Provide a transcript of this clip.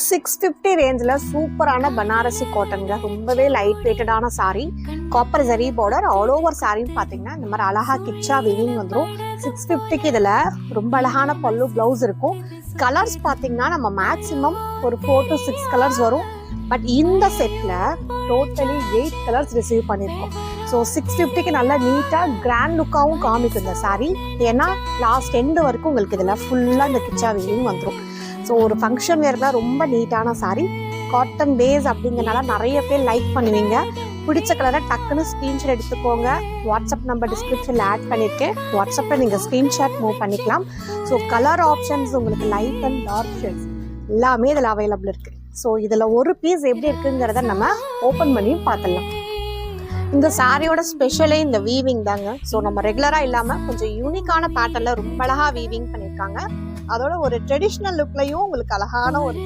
650 ரேஞ்சில் சூப்பரான பனாரசி காட்டனுங்க. ரொம்பவே லைட் வெயிட்டடான sari. Copper zari border all over சாரின்னு பார்த்தீங்கன்னா இந்த மாதிரி அழகா கிச்சா வீவிங் வந்துடும். 650க்கு இதில் ரொம்ப அழகான பல்லு பிளவுஸ் இருக்கும். கலர்ஸ் பார்த்தீங்கன்னா நம்ம மேக்ஸிமம் ஒரு 4 to 6 கலர்ஸ் வரும். பட் இந்த செட்டில் டோட்டலி 8 கலர்ஸ் ரிசீவ் பண்ணியிருக்கோம். ஸோ 650க்கு நல்லா நீட்டாக கிராண்ட் லுக்காகவும் காமிக்கும் இந்த சாரீ. ஏன்னா லாஸ்ட் எண்டு வரைக்கும் உங்களுக்கு இதில் ஃபுல்லாக இந்த கிச்சா வீவிங் வந்துடும். ஸோ ஒரு ஃபங்க்ஷன் வேர்லாம் ரொம்ப நீட்டான சாரீ. காட்டன் பேஸ் அப்படிங்கிறனால நிறைய பேர் லைக் பண்ணுவீங்க. பிடிச்ச கலரை டக்குன்னு ஸ்க்ரீன்ஷாட் எடுத்துக்கோங்க. வாட்ஸ்அப் நம்பர் டிஸ்கிரிப்ஷனில் ஆட் பண்ணியிருக்கேன். வாட்ஸ்அப்பில் நீங்கள் ஸ்க்ரீன்ஷாட் மூவ் பண்ணிக்கலாம். ஸோ கலர் ஆப்ஷன்ஸ் உங்களுக்கு லைட் அண்ட் டார்க் ஷேட்ஸ் எல்லாமே இதில் அவைலபிள் இருக்குது. ஸோ இதில் ஒரு பீஸ் எப்படி இருக்குங்கிறத நம்ம ஓப்பன் பண்ணி பார்த்துடலாம். இந்த சாரியோட ஸ்பெஷலே இந்த வீவிங் தாங்க. ஸோ நம்ம ரெகுலராக இல்லாமல் கொஞ்சம் யூனிக்கான பேட்டர்னில் ரொம்ப அழகாக வீவிங் பண்ணியிருக்காங்க. அதோட ஒரு ட்ரெடிஷ்னல் லுக்லையும் உங்களுக்கு அழகான ஒரு